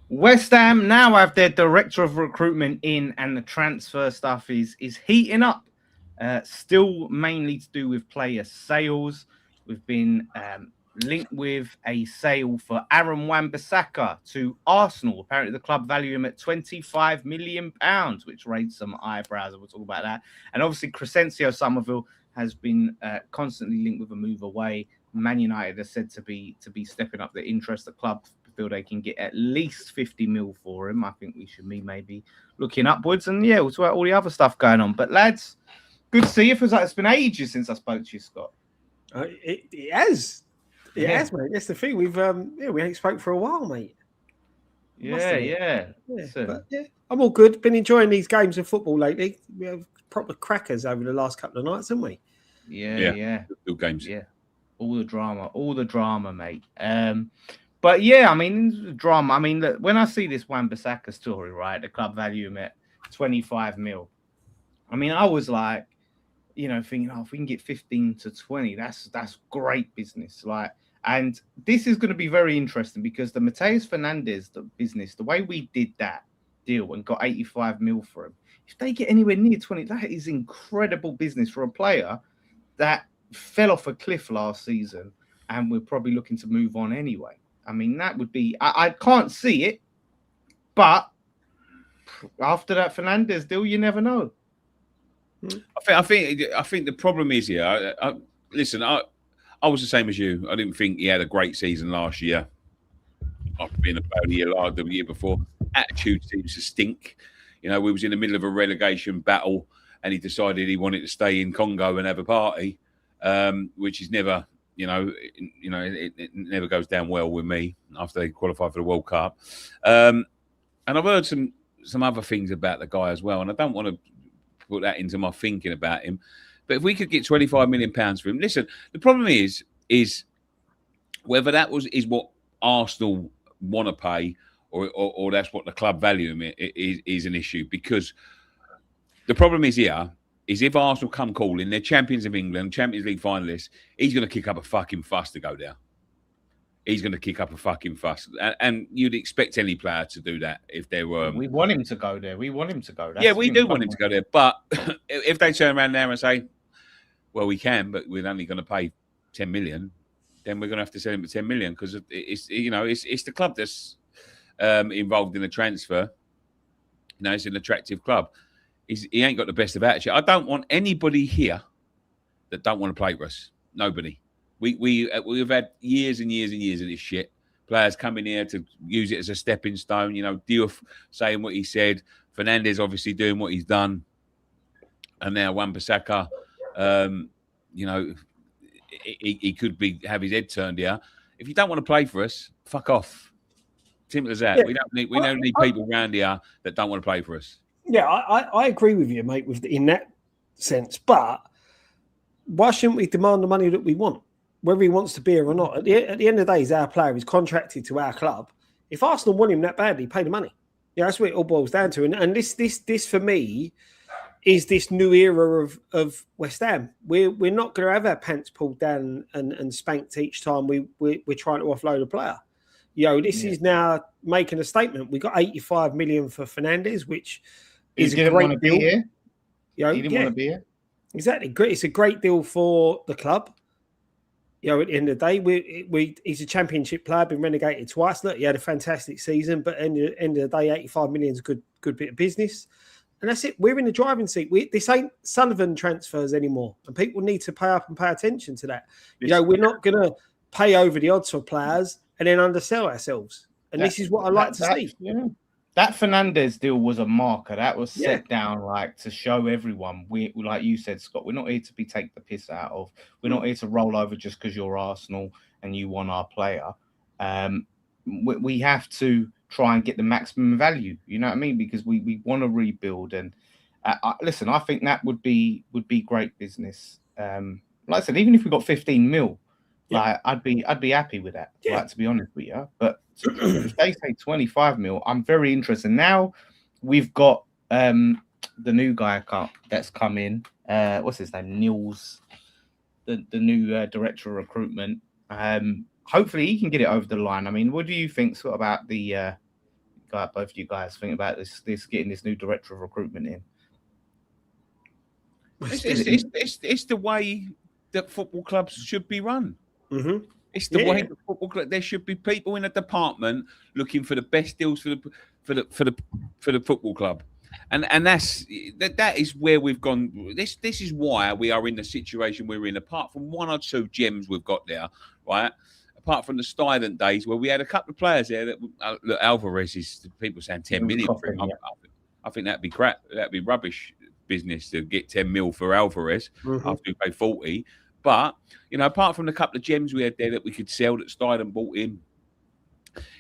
West Ham now have their director of recruitment in, and the transfer stuff is heating up. Still mainly to do with player sales. We've been linked with a sale for Aaron Wan-Bissaka to Arsenal. Apparently, the club value him at £25 million, which raised some eyebrows. And we'll talk about that. And obviously, Crescencio Summerville has been constantly linked with a move away. Man United are said to be stepping up the interest. The club feel they can get at least 50 mil for him. I think we should be maybe looking upwards. And yeah, we'll talk about all the other stuff going on. But lads, good to see you. It feels like it's been ages since I spoke to you, Scott. It has. It has, mate. That's the thing. We ain't spoke for a while, mate. Yeah. But yeah, I'm all good. Been enjoying these games of football lately. We have proper crackers over the last couple of nights, haven't we? Yeah. Good games. Yeah. All the drama, mate. But yeah, I mean, drama. I mean, look, when I see this Wan-Bissaka story, right, the club value him at 25 mil. I mean, I was like, thinking, if we can get 15 to 20, that's great business. Like, and this is going to be very interesting because the Mateus Fernandes business, the way we did that deal and got 85 mil for him, if they get anywhere near 20, that is incredible business for a player that fell off a cliff last season and we're probably looking to move on anyway. I mean, that would be, I can't see it, but after that Fernandes deal, you never know. I think the problem is here. Listen, I was the same as you. I didn't think he had a great season last year. After being about a year the year before, attitude seems to stink. We was in the middle of a relegation battle, and he decided he wanted to stay in Congo and have a party, which is never, it never goes down well with me after they qualify for the World Cup. And I've heard some other things about the guy as well, and I don't want to put that into my thinking about him. But if we could get £25 million for him, listen, the problem is whether that is what Arsenal want to pay or that's what the club value him is an issue. Because the problem is here is if Arsenal come calling, they're champions of England, Champions League finalists, he's going to kick up a fucking fuss to go there. He's going to kick up a fucking fuss. And you'd expect any player to do that if they were... We want him to go there. Yeah, we do want him to go there. But if they turn around there and say, well, we can, but we're only going to pay 10 million, then we're going to have to sell him for 10 million because it's the club that's involved in the transfer. It's an attractive club. He ain't got the best of attitude. I don't want anybody here that don't want to play for us. Nobody. We've had years and years and years of this shit. Players coming here to use it as a stepping stone. Diouf saying what he said. Fernandes obviously doing what he's done. And now Wan-Bissaka, he could have his head turned here. If you don't want to play for us, fuck off. Simple as that. Yeah. We don't need people around here that don't want to play for us. Yeah, I agree with you, mate, in that sense. But why shouldn't we demand the money that we want, whether he wants to be here or not? At the end of the day, he's our player. He's contracted to our club. If Arsenal want him that badly, pay the money. Yeah, that's what it all boils down to. And this for me is this new era of West Ham. We're not going to have our pants pulled down and spanked each time we're trying to offload a player. This is now making a statement. We got 85 million for Fernandes, which is a great deal. He didn't want to be here. Exactly. It's a great deal for the club. At the end of the day, he's a championship player, been relegated twice. Look, he had a fantastic season, but at the end of the day, 85 million is a good bit of business. And that's it. We're in the driving seat. This ain't Sullivan transfers anymore. And people need to pay up and pay attention to that. We're not going to pay over the odds for players and then undersell ourselves. And this is what I like to see. Yeah. That Fernandes deal was a marker. That was set down to show everyone. We, like you said, Scott, we're not here to take the piss out of. We're not here to roll over just because you're Arsenal and you want our player. We have to try and get the maximum value. You know what I mean? Because we want to rebuild. And listen, I think that would be great business. Like I said, even if we got 15 mil, I'd be happy with that. Yeah. To be honest with you, but if they say 25 mil, I'm very interested. Now we've got the new guy that's come in. What's his name? Niels, the new director of recruitment. Hopefully he can get it over the line. I mean, what do you think about the both of you guys think about this getting this new director of recruitment in? It's the way that football clubs should be run. Mm-hmm. It's the way that football club. There should be people in a department looking for the best deals for the football club, and that is where we've gone. This is why we are in the situation we're in. Apart from one or two gems we've got there, right? Apart from the Stuyvesant days where we had a couple of players there that look, Alvarez is people saying 10 million for him. I think that'd be crap. That'd be rubbish business to get 10 mil for Alvarez after we pay 40. But, you know, apart from the couple of gems we had there that we could sell that Stuyden bought in,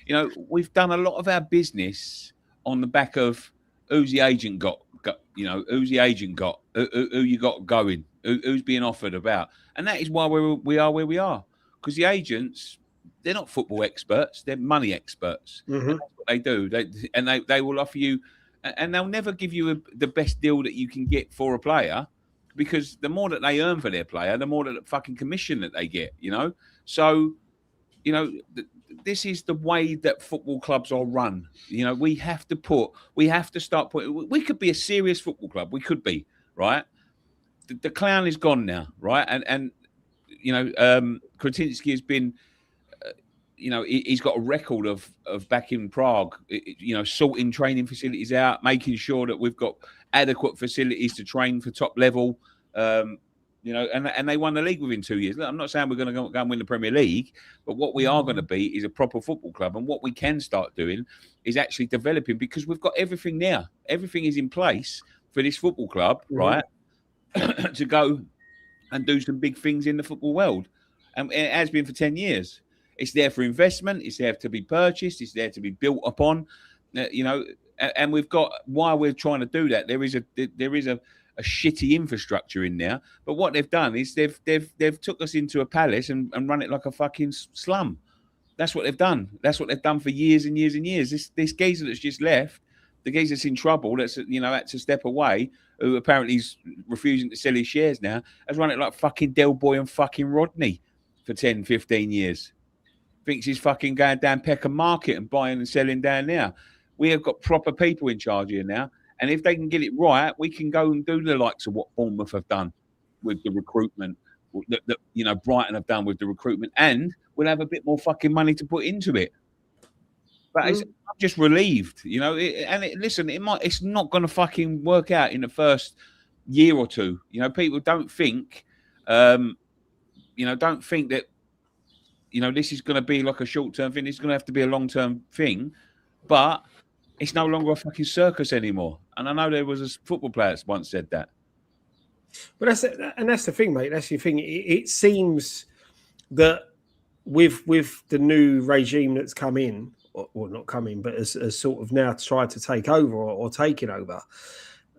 you know, we've done a lot of our business on the back of who's the agent got you know, who's the agent got, who you got going, who's being offered about. And that is why we are where we are. Because the agents, they're not football experts, they're money experts. And that's what they do. They will offer you, and they'll never give you the best deal that you can get for a player, because the more that they earn for their player, the more that the fucking commission that they get, you know? So, you know, this is the way that football clubs are run. You know, we have to start putting, we could be a serious football club. We could be, right? The clown is gone now, right? And you know, Captaincy has been, you know, he's got a record of back in Prague, you know, sorting training facilities out, making sure that we've got adequate facilities to train for top level, you know, and they won the league within 2 years. Look, I'm not saying we're going to go and win the Premier League, but what we are going to be is a proper football club. And what we can start doing is actually developing, because we've got everything there. Everything is in place for this football club, right, to go and do some big things in the football world. And it has been for 10 years. It's there for investment. It's there to be purchased. It's there to be built upon, you know. And we've got, while we're trying to do that, there is a shitty infrastructure in there. But what they've done is they've took us into a palace and run it like a fucking slum. That's what they've done. That's what they've done for years and years and years. This geezer that's just left, the geezer that's in trouble, that's, you know, had to step away, who apparently is refusing to sell his shares now, has run it like fucking Del Boy and fucking Rodney for 10, 15 years. Thinks he's fucking going down Peckham Market and buying and selling down there. We have got proper people in charge here now. And if they can get it right, we can go and do the likes of what Bournemouth have done with the recruitment, that you know, Brighton have done with the recruitment, and we'll have a bit more fucking money to put into it. But I'm just relieved, you know. Listen, it's not going to fucking work out in the first year or two. You know, people don't think, don't think that, you know, this is going to be like a short-term thing. It's going to have to be a long-term thing. But it's no longer a fucking circus anymore. And I know there was a football player that once said that. But that's the thing, mate. That's the thing. It seems that with the new regime that's come in, or not come in, but as sort of now tried to take over or taking over,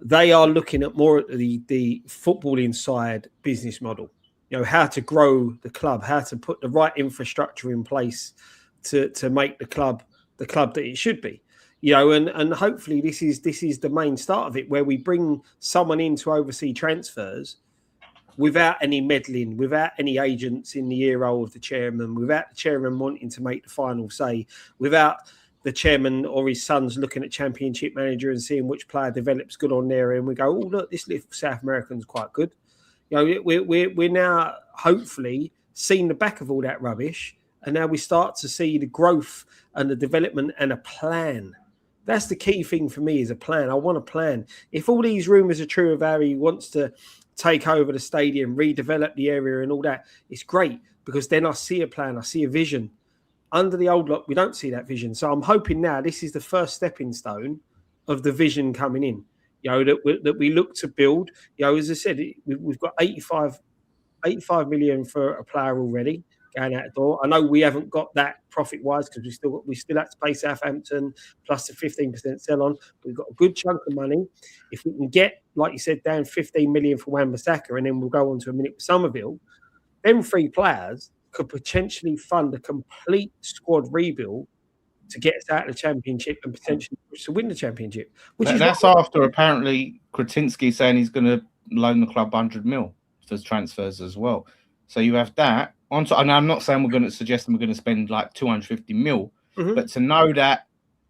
they are looking at more at the footballing side business model. You know, how to grow the club, how to put the right infrastructure in place to make the club that it should be. You know, and hopefully this is the main start of it, where we bring someone in to oversee transfers without any meddling, without any agents in the ear hole of the chairman, without the chairman wanting to make the final say, without the chairman or his sons looking at Championship Manager and seeing which player develops good on there, and we go, oh look, this little South American's quite good. You know, we're now hopefully seeing the back of all that rubbish, and now we start to see the growth and the development and a plan. That's the key thing for me, is a plan. I want a plan. If all these rumours are true of how he wants to take over the stadium, redevelop the area and all that, it's great, because then I see a plan, I see a vision. Under the old lot, we don't see that vision. So I'm hoping now this is the first stepping stone of the vision coming in. You know, that we look to build. You know, as I said, we've got 85 million for a player already going out the door. I know we haven't got that profit-wise, because we still have to pay Southampton plus the 15% sell-on. We've got a good chunk of money. If we can get, like you said, down 15 million for Wan-Bissaka, and then we'll go on to a minute with Summerville, them three players could potentially fund a complete squad rebuild to get us out of the Championship and potentially to win the Championship. That's after apparently Captaincy saying he's going to loan the club 100 mil for transfers as well. So you have that. And I'm not saying we're going to suggest we're going to spend like 250 mil, but to know that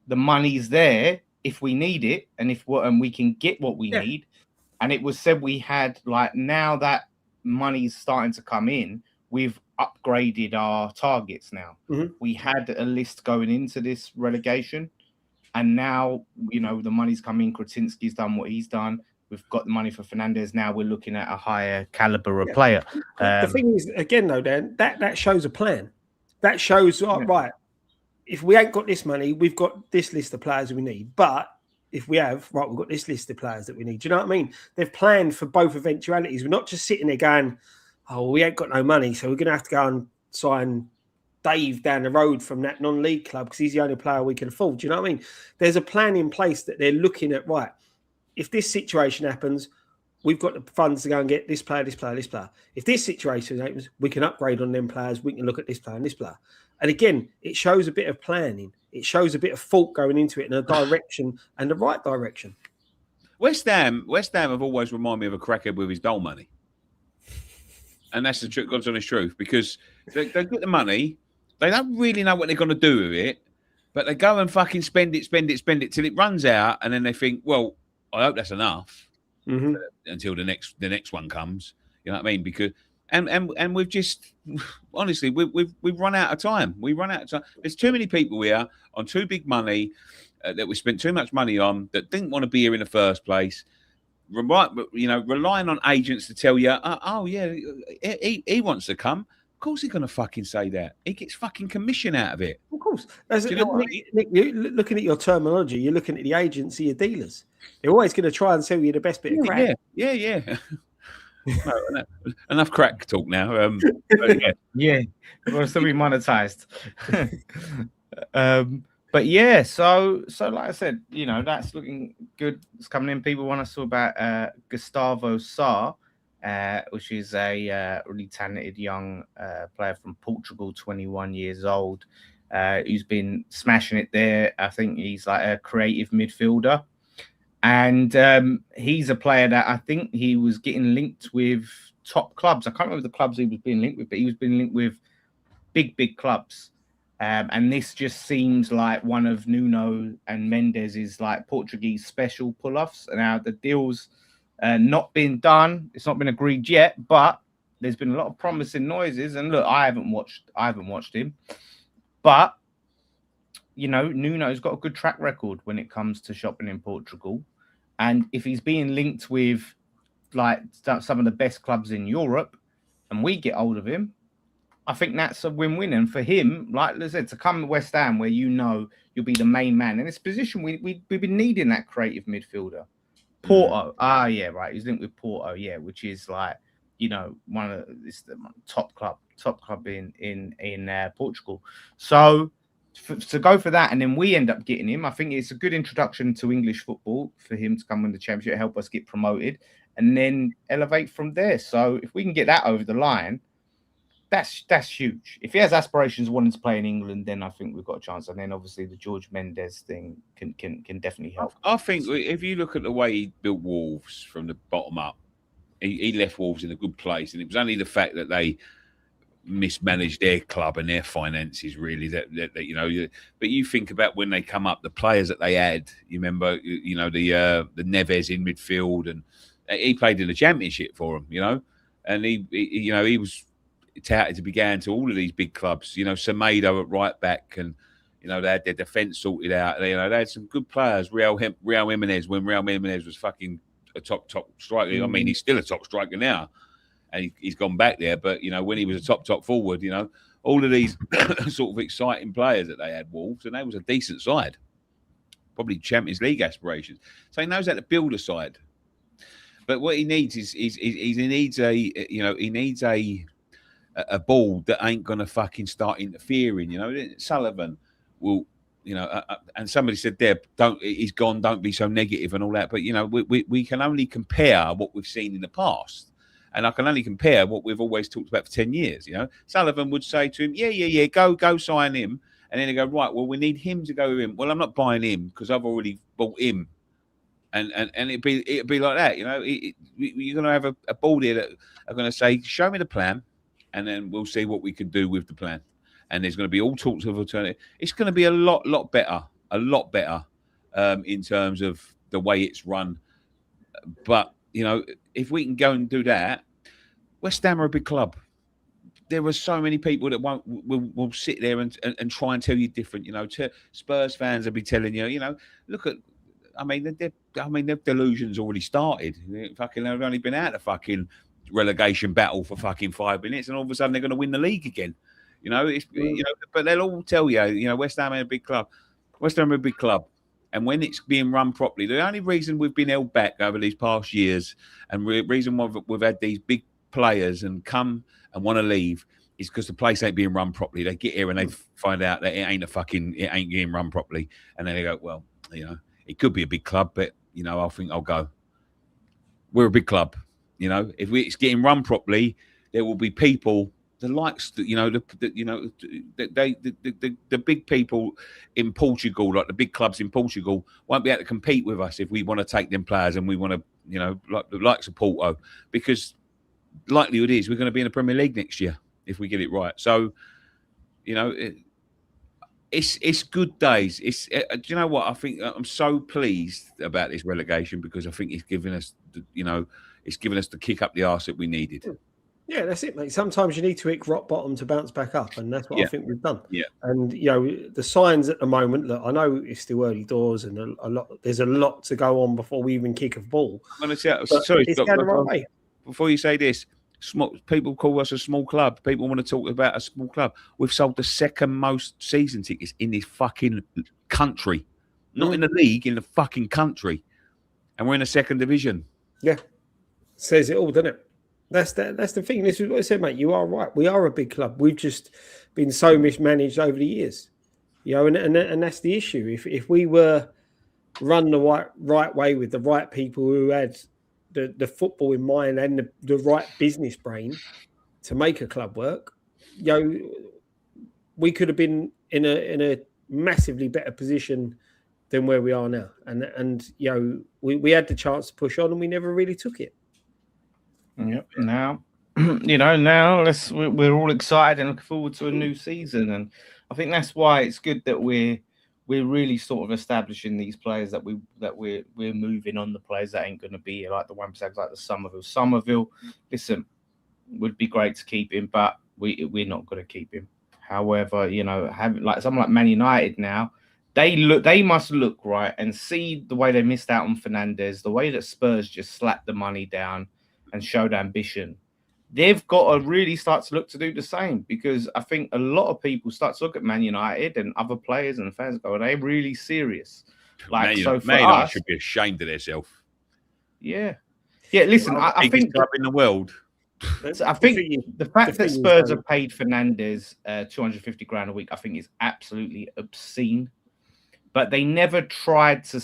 the money's there if we need it, and we can get what we need. And it was said we had, like, now that money's starting to come in, we've upgraded our targets now. We had a list going into this relegation, and now, you know, the money's come in. Krasinski's done what he's done. We've got the money for Fernandez. Now we're looking at a higher caliber of player. The thing is, again, though, Dan, that shows a plan. That shows, right, if we ain't got this money, we've got this list of players we need. But if we have, right, we've got this list of players that we need. Do you know what I mean? They've planned for both eventualities. We're not just sitting there going, oh, we ain't got no money, so we're going to have to go and sign Dave down the road from that non-league club because he's the only player we can afford. Do you know what I mean? There's a plan in place that they're looking at, right, if this situation happens, we've got the funds to go and get this player, this player, this player. If this situation happens, we can upgrade on them players. We can look at this player and this player. And again, it shows a bit of planning. It shows a bit of thought going into it in a direction and the right direction. West Ham have always reminded me of a crackhead with his dole money. And that's the truth, God's honest truth, because they get the money, they don't really know what they're going to do with it, but they go and fucking spend it till it runs out, and then they think, well, I hope that's enough until the next one comes. You know what I mean? Because and we've just honestly we've run out of time. We run out of time. There's too many people here on too big money that we spent too much money on that didn't want to be here in the first place. Relying on agents to tell you, oh yeah, he wants to come. Of course he's going to fucking say that. He gets fucking commission out of it. Of course. Nick, you're looking at your terminology, you're looking at the agency, your dealers. They're always going to try and sell you the best bit of crack. Yeah. No, enough crack talk now. Yeah, it wants to be monetized. But yeah, so like I said, you know, that's looking good. It's coming in. People want to talk about Gustavo Sarr, which is a really talented young player from Portugal, 21 years old, who's been smashing it there. I think he's like a creative midfielder. And he's a player that I think he was getting linked with top clubs. I can't remember the clubs he was being linked with, but he was being linked with big clubs. And this just seems like one of Nuno and Mendes's like Portuguese special pull-offs. Now the deal's not been done; it's not been agreed yet, but there's been a lot of promising noises. And look, I haven't watched him, but you know, Nuno's got a good track record when it comes to shopping in Portugal, and if he's being linked with like some of the best clubs in Europe, and we get hold of him, I think that's a win-win. And for him, like I said, to come to West Ham where you know you'll be the main man in this position, we've been needing that creative midfielder. Porto, he's linked with Porto, which is like, you know, one of the top club in Portugal. So to go for that, and then we end up getting him, I think it's a good introduction to English football for him to come win the championship, help us get promoted, and then elevate from there. So if we can get that over the line, that's huge. If he has aspirations of wanting to play in England, then I think we've got a chance. And then obviously the George Mendes thing can definitely help. I think if you look at the way he built Wolves from the bottom up, he left Wolves in a good place, and it was only the fact that they mismanaged their club and their finances, really. That you know, but you think about when they come up, the players that they had. You remember, you know, the Neves in midfield, and he played in the Championship for them, you know, and he was touted to be going to all of these big clubs, you know, Semedo at right back, and you know they had their defence sorted out. You know, they had some good players. Real Jimenez, when Real Jimenez was fucking a top striker. I mean, he's still a top striker now, and he's gone back there. But you know, when he was a top forward, you know, all of these sort of exciting players that they had, Wolves, and they was a decent side, probably Champions League aspirations. So he knows how to build a side. But what he needs is he needs a ball that ain't going to fucking start interfering, you know. Sullivan will, you know, and somebody said there, he's gone, don't be so negative and all that. But, you know, we can only compare what we've seen in the past. And I can only compare what we've always talked about for 10 years, you know. Sullivan would say to him, yeah, go sign him. And then they go, right, well, we need him to go with him. Well, I'm not buying him because I've already bought him. And it'd be like that, you know. You're going to have a board here that are going to say, show me the plan, and then we'll see what we can do with the plan. And there's going to be all sorts of alternatives. It's going to be a lot better a lot better in terms of the way it's run. But if we can go and do that, West Ham are a big club. There are so many people that will sit there and try and tell you different. Spurs fans will be telling you, look at. I mean, their delusions already started. They've only been out of fucking relegation battle for fucking 5 minutes, and all of a sudden they're going to win the league again. But they'll all tell you, West Ham are a big club. West Ham are a big club. And when it's being run properly, the only reason we've been held back over these past years and the reason why we've had these big players and come and want to leave is because the place ain't being run properly. They get here and they find out that it ain't being run properly. And then they go, well, it could be a big club, but, I think I'll go. We're a big club. If it's getting run properly, there will be people, the likes, the big people in Portugal, like the big clubs in Portugal, won't be able to compete with us if we want to take them players and we want to, like the likes of Porto, because likelihood is we're going to be in the Premier League next year if we get it right. So, it's good days. Do you know what? I think I'm so pleased about this relegation because I think it's given us, the kick up the arse that we needed. Yeah, that's it, mate. Sometimes you need to hit rock bottom to bounce back up, and that's what I think we've done. Yeah. And the signs at the moment. Look, I know it's still early doors, and there's a lot to go on before we even kick a ball. I'm going to say, sorry, it's going the right way. Before you say this, people call us a small club. People want to talk about a small club. We've sold the second most season tickets in this fucking country, not in the league, in the fucking country, and we're in the second division. Yeah, says it all, doesn't it? That's the thing. This is what I said, mate. You are right. We are a big club. We've just been so mismanaged over the years, and that's the issue. If we were run the right way with the right people who had the football in mind and the right business brain to make a club work, we could have been in a massively better position than where we are now. And we had the chance to push on and we never really took it. Yep. Now, now we're all excited and looking forward to a new season, and I think that's why it's good that we're really sort of establishing these players that we're moving on the players that ain't going to be like the Wan-Bissaka, like the Summervile. Listen, would be great to keep him, but we're not going to keep him. However, having like someone like Man United now, they must look right and see the way they missed out on Fernandes, the way that Spurs just slapped the money down and showed ambition. They've got to really start to look to do the same, because I think a lot of people start to look at Man United and other players and fans go, are they really serious? Like, Man United should be ashamed of themselves. Yeah. Yeah, listen, I think club in the world. I think the fact that Spurs have paid Fernandes 250 grand a week, I think is absolutely obscene. But they never tried to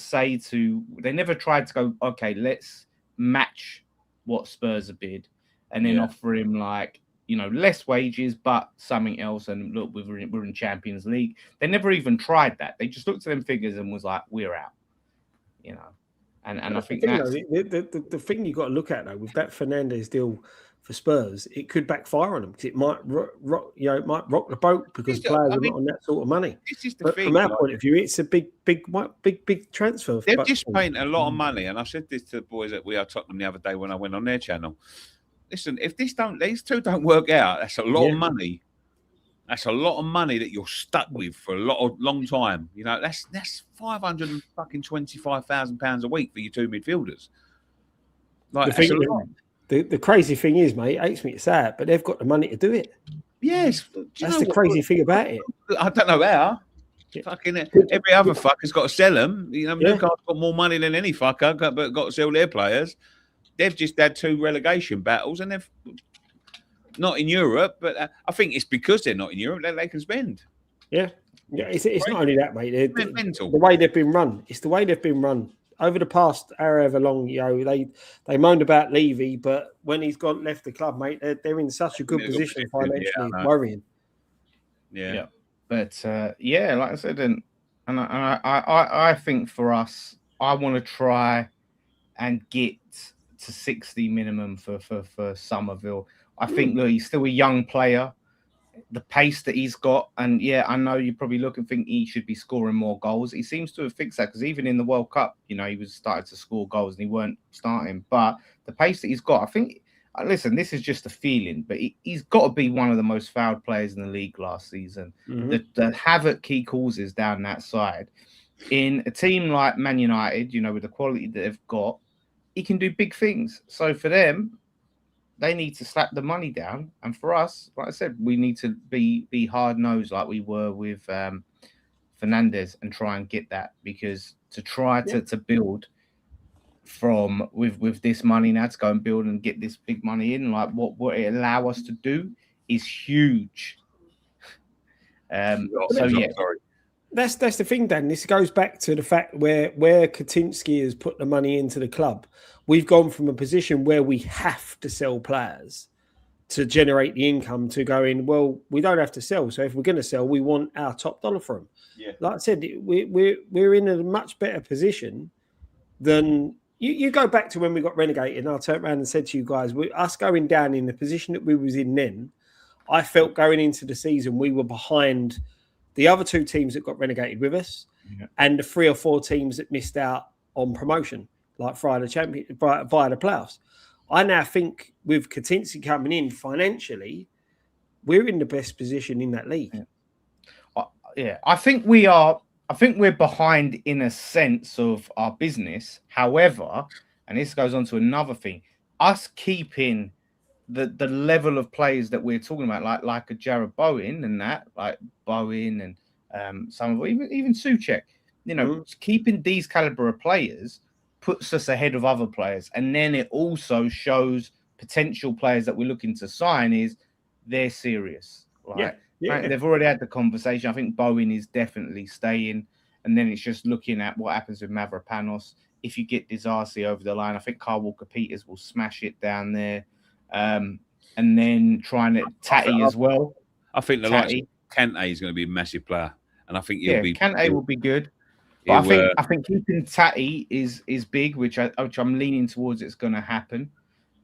go, okay, let's match what Spurs have bid, and then offer him less wages but something else. And look, we're in Champions League. They never even tried that. They just looked at them figures and was like, we're out. And I think that's the thing you got to look at though with that Fernandes deal for Spurs, it could backfire on them because it might rock the boat because players are not on that sort of money. This is the but thing. From our point of view, it's a big transfer. They've just spent a lot of money, and I said this to the boys at We Are Tottenham the other day when I went on their channel. Listen, if these two don't work out, that's a lot of money. That's a lot of money that you're stuck with for a long time. That's £525,000 a week for your two midfielders. Like, the crazy thing is, mate, it hates me to say it, but they've got the money to do it. Yes, that's the crazy thing about it. I don't know how. Fucking every other fucker's got to sell them. Newcastle's got more money than any fucker, but got to sell their players. They've just had 2 relegation battles, and they've not in Europe. But I think it's because they're not in Europe that they can spend. Yeah. It's not only that, mate. Mental. The way they've been run. It's the way they've been run over the past however long. They moaned about Levy, but when he's left the club, mate, they're in such a good position financially, worrying. Yeah. But like I said, and I think for us, I want to try and get to 60 minimum for Summerville. I think, look, he's still a young player. the pace that he's got, and yeah, I know you probably look and think he should be scoring more goals. He seems to have fixed that because even in the World Cup, he was starting to score goals and he weren't starting. But the pace that he's got, I think. Listen, this is just a feeling, but he's got to be one of the most fouled players in the league last season. The havoc he causes down that side in a team like Man United, with the quality that they've got, he can do big things. So for them, they need to slap the money down, and for us, like I said, we need to be hard nosed like we were with Fernandez and try and get that, because to try to build from with this money now to go and build and get this big money in, like what it allow us to do is huge. So yeah, that's the thing, Dan. This goes back to the fact where Captaincy has put the money into the club. We've gone from a position where we have to sell players to generate the income to go in. Well, we don't have to sell, so if we're going to sell, we want our top dollar for them. Yeah, like I said, we're in a much better position than. You go back to when we got relegated, and I turned around and said to you guys, us going down in the position that we was in then, I felt going into the season we were behind the other two teams that got relegated with us, and the 3 or 4 teams that missed out on promotion, like via the playoffs. I now think with Captaincy coming in financially, we're in the best position in that league. Yeah, I think we are. I think we're behind in a sense of our business. However, and this goes on to another thing, us keeping the level of players that we're talking about, like a Jared Bowen and that, like Bowen and some of even Souček, keeping these caliber of players puts us ahead of other players. And then it also shows potential players that we're looking to sign is they're serious. Like, Yeah. They've already had the conversation. I think Bowen is definitely staying. And then it's just looking at what happens with Mavropanos. If you get Disasi over the line, I think Kyle Walker-Peters will smash it down there. And then trying to Tatty as well. I think the likes of Kante is going to be a massive player. And I think Kante will be good. But I think keeping Tatty is big, which I'm leaning towards it's going to happen.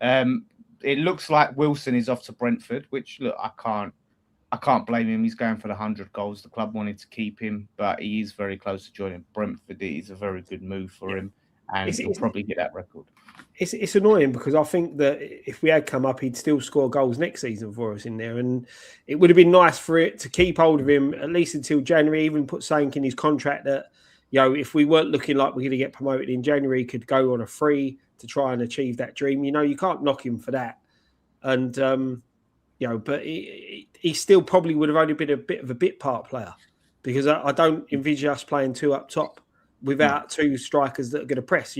It looks like Wilson is off to Brentford, which, look, I can't blame him. He's going for the 100 goals. The club wanted to keep him, but he is very close to joining Brentford. It is a very good move for him, and he'll probably get that record. It's annoying because I think that if we had come up, he'd still score goals next season for us in there, and it would have been nice for it to keep hold of him at least until January. Even put something in his contract that, if we weren't looking like we're going to get promoted in January, he could go on a free to try and achieve that dream. You can't knock him for that, and but he still probably would have only been a bit of a bit part player, because I don't envisage us playing 2 up top without 2 strikers that are going to press.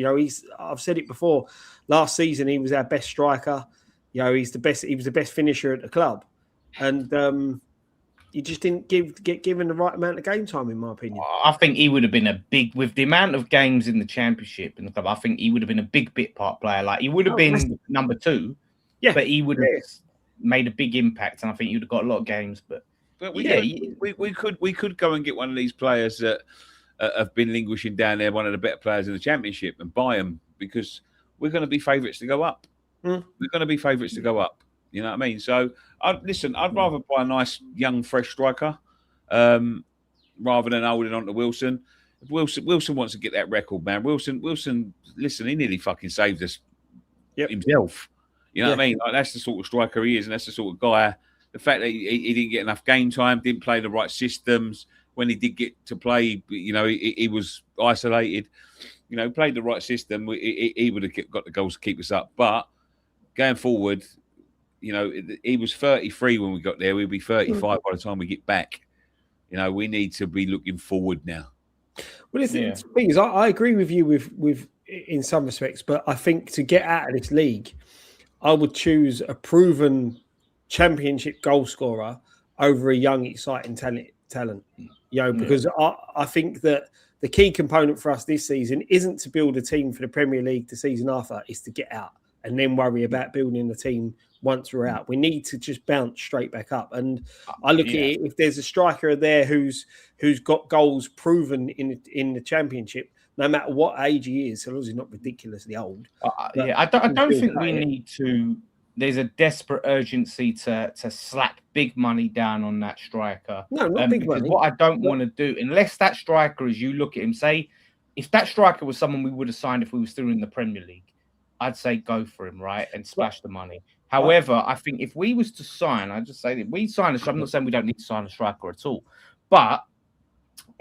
I've said it before. Last season he was our best striker. He's the best. He was the best finisher at the club, and he just didn't get given the right amount of game time, in my opinion. I think he would have been with the amount of games in the Championship in the club. I think he would have been a big bit part player. Like, he would have been number 2, but he would have made a big impact, and I think you'd have got a lot of games. But we could go and get one of these players that have been languishing down there, one of the better players in the Championship, and buy them, because we're going to be favourites to go up. We're going to be favourites to go up. You know what I mean? So, I'd rather buy a nice young fresh striker rather than holding on to Wilson. If Wilson wants to get that record, man. Wilson, listen, he nearly fucking saved us himself. You know what I mean? Like, that's the sort of striker he is, and that's the sort of guy. The fact that he didn't get enough game time, didn't play the right systems. When he did get to play, he was isolated. Played the right system, he would have got the goals to keep us up. But going forward, he was 33 when we got there. We'll be 35 by the time we get back. We need to be looking forward now. Well, the thing is, I agree with you with in some respects, but I think to get out of this league, I would choose a proven Championship goal scorer over a young, exciting talent. Because I think that the key component for us this season isn't to build a team for the Premier League the season after, is to get out and then worry about building the team once we're out. We need to just bounce straight back up. And I look at it, if there's a striker there who's got goals proven in the Championship, no matter what age he is, so long as he's not ridiculously old. I don't think we need to there's a desperate urgency to slap big money down on that striker. No, not big because money. what I don't want to do, unless that striker, as you look at him, say, if that striker was someone we would have signed if we were still in the Premier League, I'd say go for him, right, and splash the money. However, I think if we was to sign, I just say that we sign a striker. I'm not saying we don't need to sign a striker at all, but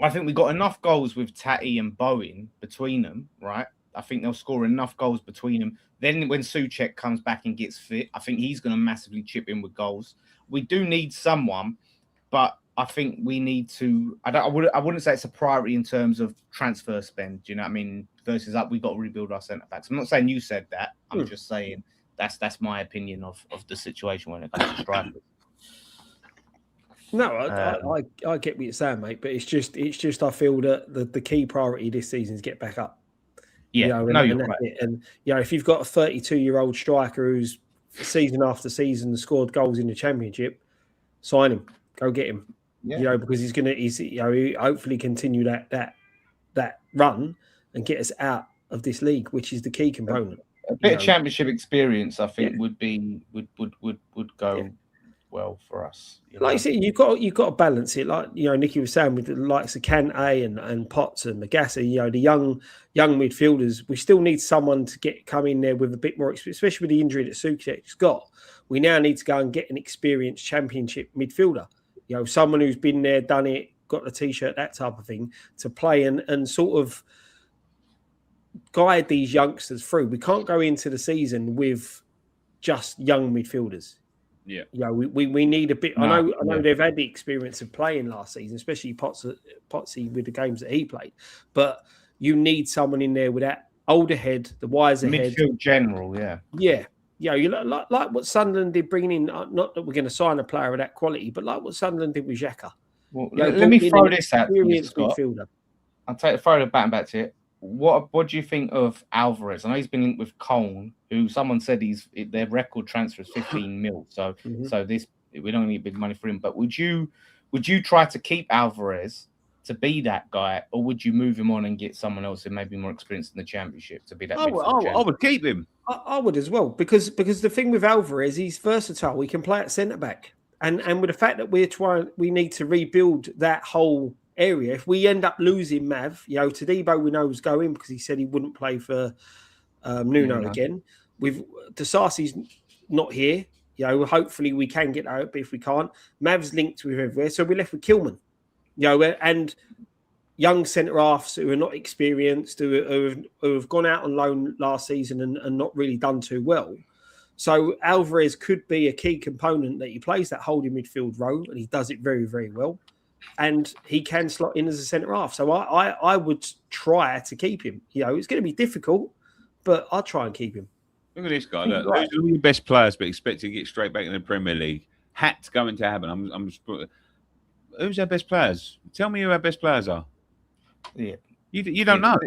I think we got enough goals with Tatty and Bowen between them, right? I think they'll score enough goals between them. Then when Souček comes back and gets fit, I think he's going to massively chip in with goals. We do need someone, but I think we need to. I wouldn't say it's a priority in terms of transfer spend. Do you know what I mean? Versus up, we've got to rebuild our centre backs. I'm not saying you said that. I'm just saying that's my opinion of the situation when it comes to strikers. No, I get what you're saying, mate. But it's just I feel that the key priority this season is get back up. Yeah, you're right. And if you've got a 32-year-old striker who's season after season scored goals in the Championship, sign him, go get him. Yeah. Because he's hopefully continue that run and get us out of this league, which is the key component. A bit of Championship experience, I think, would go well for us. Like I said, you've got to balance it. Like Nicky was saying, with the likes of Kante and Potts and Magassa, the young midfielders, we still need someone to come in there with a bit more experience, especially with the injury that Souček's got. We now need to go and get an experienced Championship midfielder. Someone who's been there, done it, got the t-shirt, that type of thing, to play and sort of guide these youngsters through. We can't go into the season with just young midfielders. Yeah, we need a bit. I know they've had the experience of playing last season, especially Potsy with the games that he played. But you need someone in there with that older head, the wiser head, midfield general. Yeah. You like what Sunderland did, bringing in. Not that we're going to sign a player of that quality, but like what Sunderland did with Xhaka. Well, let me throw this out to you, Scott. Midfielder. I'll throw the baton back to you. What do you think of Alvarez? I know he's been linked with Cone, who someone said their record transfer is 15 mil. So this we don't need big money for him. But would you try to keep Alvarez to be that guy, or would you move him on and get someone else who may be more experienced in the Championship to be that? I would keep him. I would as well, because the thing with Alvarez, he's versatile. We can play at centre back, and with the fact that we need to rebuild that whole area. If we end up losing Mav, Todibo we know is going because he said he wouldn't play for Nuno again. With Disasi's not here, hopefully we can get out, but if we can't, Mav's linked with everywhere, so we're left with Kilman, and young centre halves who are not experienced, who have gone out on loan last season and not really done too well. So Alvarez could be a key component that he plays that holding midfield role, and he does it very, very well. And he can slot in as a centre half. So I would try to keep him. It's going to be difficult, but I'll try and keep him. Look at this guy. Look, those are all your best players, but expect to get straight back in the Premier League. Hat's going to happen. Who's our best players? Tell me who our best players are. Yeah. You don't know.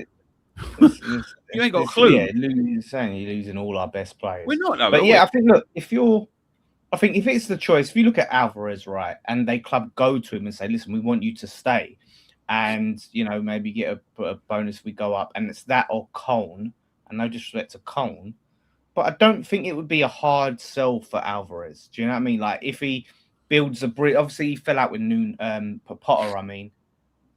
You ain't got a clue. Yeah, you're saying you're losing all our best players. We're not, no. But I think, look, if it's the choice, if you look at Alvarez, right, and they club go to him and say, listen, we want you to stay, and, maybe get a bonus if we go up, and it's that or Cone, and no disrespect to Cone, but I don't think it would be a hard sell for Alvarez. Do you know what I mean? Like, if he builds a bridge, obviously he fell out with Potter, I mean.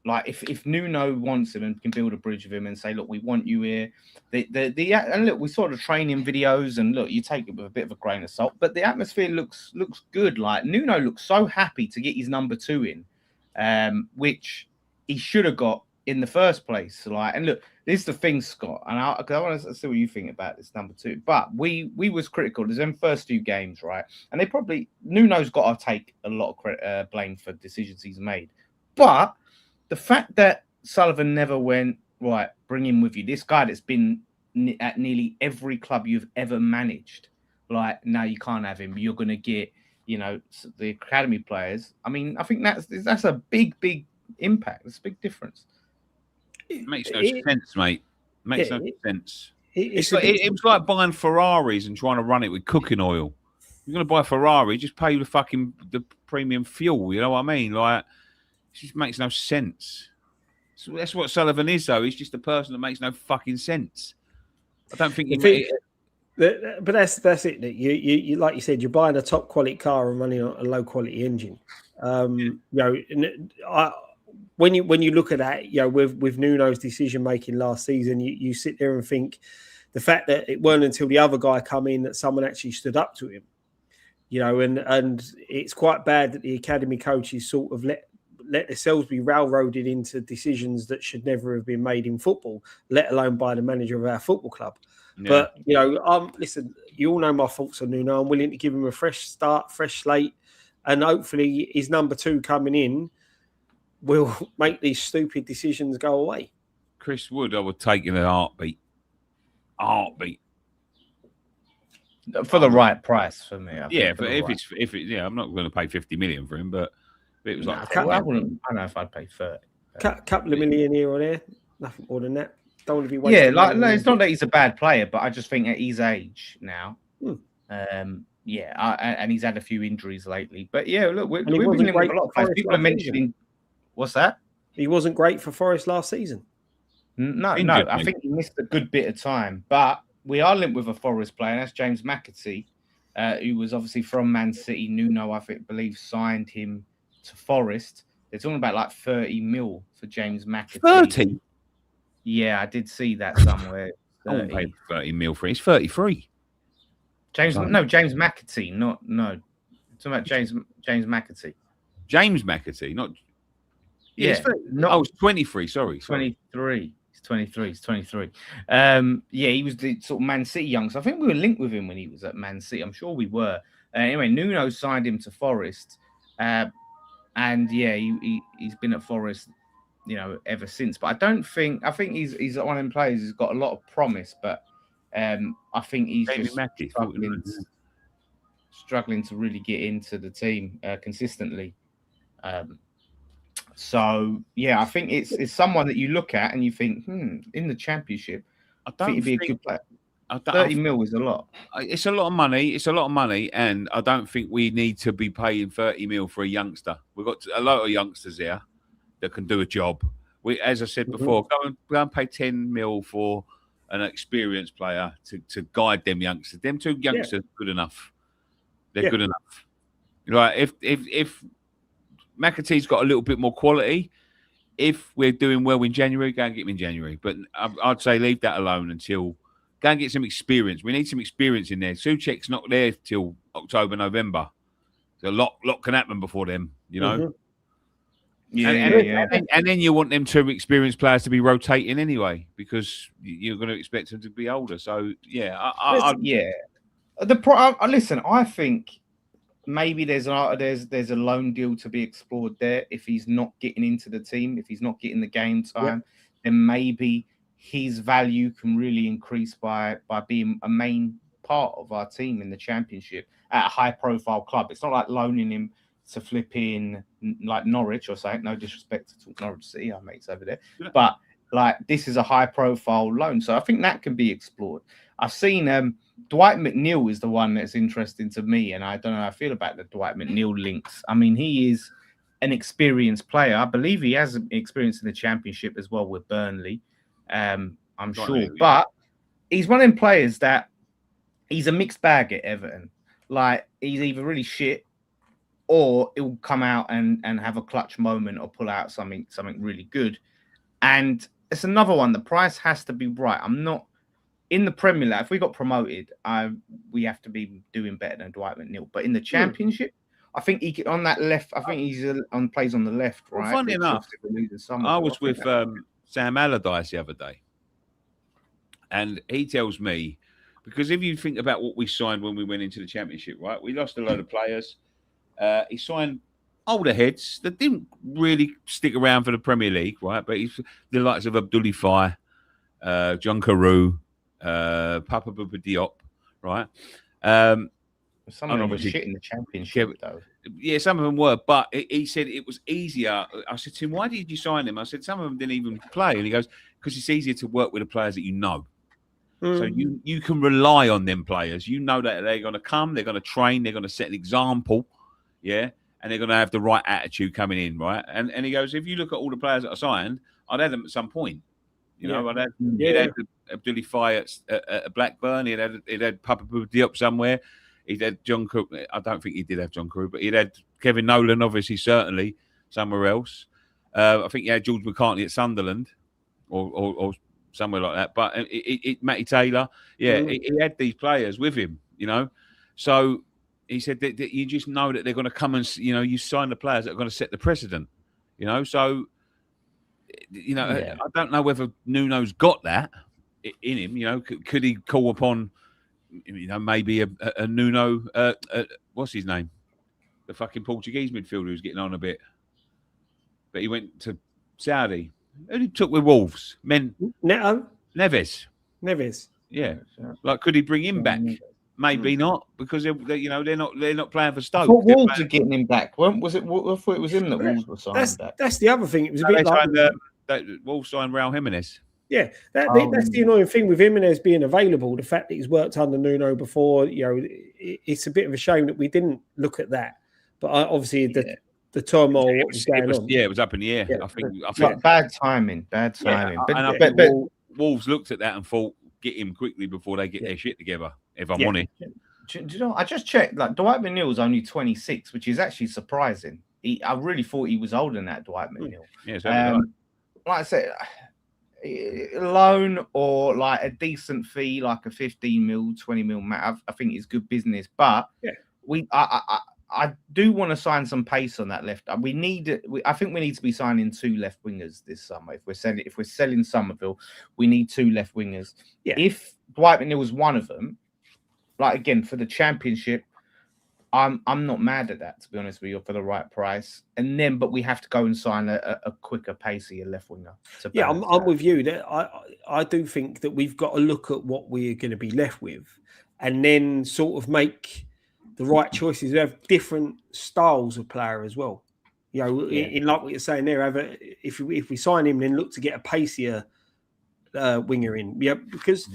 Like, if Nuno wants him and can build a bridge with him and say, look, we want you here. And look, we saw the training videos, and look, you take it with a bit of a grain of salt, but the atmosphere looks good. Like, Nuno looks so happy to get his number 2 in, which he should have got in the first place. Like, and look, this is the thing, Scott, and I want to see what you think about this number 2. But we was critical. There's them first 2 games, right? And Nuno's got to take a lot of blame for decisions he's made. But the fact that Sullivan never went, right, bring him with you. This guy that's been at nearly every club you've ever managed. Like, now you can't have him. You're going to get, the academy players. I mean, I think that's a big, big impact. It's a big difference. It makes no sense, mate. It makes no sense. It was like buying Ferraris and trying to run it with cooking oil. You're going to buy a Ferrari, just pay the premium fuel. You know what I mean? Like, it just makes no sense. So that's what Sullivan is, though. He's just a person that makes no fucking sense. I don't think But that's it. Nick. You like you said, you're buying a top quality car and running on a low quality engine. You know, when you look at that, you know, with Nuno's decision making last season, you sit there and think the fact that it weren't until the other guy come in that someone actually stood up to him. You know, and it's quite bad that the academy coaches sort of let themselves be railroaded into decisions that should never have been made in football, let alone by the manager of our football club. Yeah. But, you know, listen, you all know my thoughts on Nuno. I'm willing to give him a fresh start, fresh slate, and hopefully his number 2 coming in will make these stupid decisions go away. Chris Wood, I would take in a heartbeat. For the right price for me. But if it, I'm not going to pay 50 million for him, but it was like I don't know if I'd pay 30. Couple of million here or there, nothing more than that. Don't want to be wasting. Yeah, no, it's not that he's a bad player, but I just think at his age now, and he's had a few injuries lately. But yeah, look, we've been with a lot of players. People are mentioning, what's that? He wasn't great for Forest last season. No, I think he missed a good bit of time, but we are linked with a Forest player, and that's James McAtee, who was obviously from Man City. Nuno, believe, signed him to Forest. They're talking about like 30 mil for James McAtee. 30? Yeah, I did see that somewhere. I won't pay 30 mil for it. He's 33. James McAtee, no. I'm talking about James McAtee. James McAtee, not... Yeah. I was 23, sorry. 23. He's 23. He was the sort of Man City youngster. I think we were linked with him when he was at Man City. I'm sure we were. Anyway, Nuno signed him to Forest. He's been at Forest, you know, ever since. But I think he's one of them players who's got a lot of promise, but I think he's just struggling to really get into the team consistently. I think it's someone that you look at and you think, in the Championship, I think he'd be a good player. 30 mil is a lot. It's a lot of money. And I don't think we need to be paying 30 mil for a youngster. We've got a lot of youngsters here that can do a job. As I said before, go and pay 10 mil for an experienced player to guide them youngsters. Them two youngsters are good enough. They're good enough. Right? If McAtee's got a little bit more quality, if we're doing well in January, go and get him in January. But I'd say leave that alone until go and get some experience. We need some experience in there. Souček's not there till October, November. So a lot can happen before then, you know. And then you want them two experienced players to be rotating anyway, because you're going to expect them to be older. So listen, I think maybe there's a loan deal to be explored there. If he's not getting into the team, if he's not getting the game time, then maybe his value can really increase by being a main part of our team in the Championship at a high-profile club. It's not like loaning him to flip in like Norwich or something. No disrespect to Norwich City, our mates over there. But like this is a high-profile loan. So I think that can be explored. I've seen Dwight McNeil is the one that's interesting to me, and I don't know how I feel about the Dwight McNeil links. I mean, he is an experienced player. I believe he has experience in the Championship as well with Burnley. I'm sure. But he's one of them players that he's a mixed bag at Everton. Like, he's either really shit or he'll come out and have a clutch moment or pull out something really good. And it's another one. The price has to be right. I'm not in the Premier League. If we got promoted, we have to be doing better than Dwight McNeil. But in the Championship, I think he on that left. I think he's plays on the left, right? Well, funny enough, I was with Sam Allardyce the other day, and he tells me, because if you think about what we signed when we went into the Championship, right? We lost a load of players. He signed older heads that didn't really stick around for the Premier League, right? But he's the likes of Abdoulaye Faye, John Carew, Papa Bouba Diop, right? Some of them were shit in the Championship, though. Yeah, some of them were, but he said it was easier. I said to him, why did you sign them? I said, some of them didn't even play. And he goes, because it's easier to work with the players that you know. So you can rely on them players. You know that they're going to come, they're going to train, they're going to set an example, and they're going to have the right attitude coming in, right? And he goes, if you look at all the players that I signed, I'd had them at some point. You know, Yeah. he'd had Abdullah Faye at Blackburn. He'd had Papa Diop somewhere. He'd had John Cook. I don't think he did have John Cook, but he'd had Kevin Nolan, obviously, certainly somewhere else. I think he had George McCartney at Sunderland, or somewhere like that. But Matty Taylor, he had these players with him. You know, so he said that you just know that they're going to come and you sign the players that are going to set the precedent. You know, so. I don't know whether Nuno's got that in him. You know, could he call upon, maybe a Nuno? What's his name? The fucking Portuguese midfielder who's getting on a bit, but he went to Saudi. Who he took with Wolves? Neves. Yeah, like could he bring him back? Maybe not, because they're not playing for Stoke. Wolves are getting him back. Was it? I thought it was him that Wolves were signing back. That's the other thing. It was a bit like Wolves signed Raul Jimenez. Yeah, that's the annoying thing with Jimenez being available. The fact that he's worked under Nuno before, it's a bit of a shame that we didn't look at that. But obviously, the turmoil what was going on. Yeah, it was up in the air. Yeah, I think bad timing. But Wolves looked at that and thought, get him quickly before they get their shit together. If I'm honest. Do you know? I just checked. Like Dwight McNeil's only 26, which is actually surprising. I really thought he was older than that, Dwight McNeil. Yeah, like I said, loan or like a decent fee, like a 15 mil, 20 mil. I think it's good business. But I do want to sign some pace on that left. I think we need to be signing 2 left wingers this summer. If we're selling Summerville, we need 2 left wingers. Yeah. If Dwight McNeil was one of them, like again for the Championship, I'm not mad at that, to be honest with you, for the right price. But we have to go and sign a quicker, pacier left winger. I'm with you. I do think that we've got to look at what we're going to be left with, and then sort of make the right choices. We have different styles of player as well. In like what you're saying there, if we sign him, then look to get a pacier winger in. Because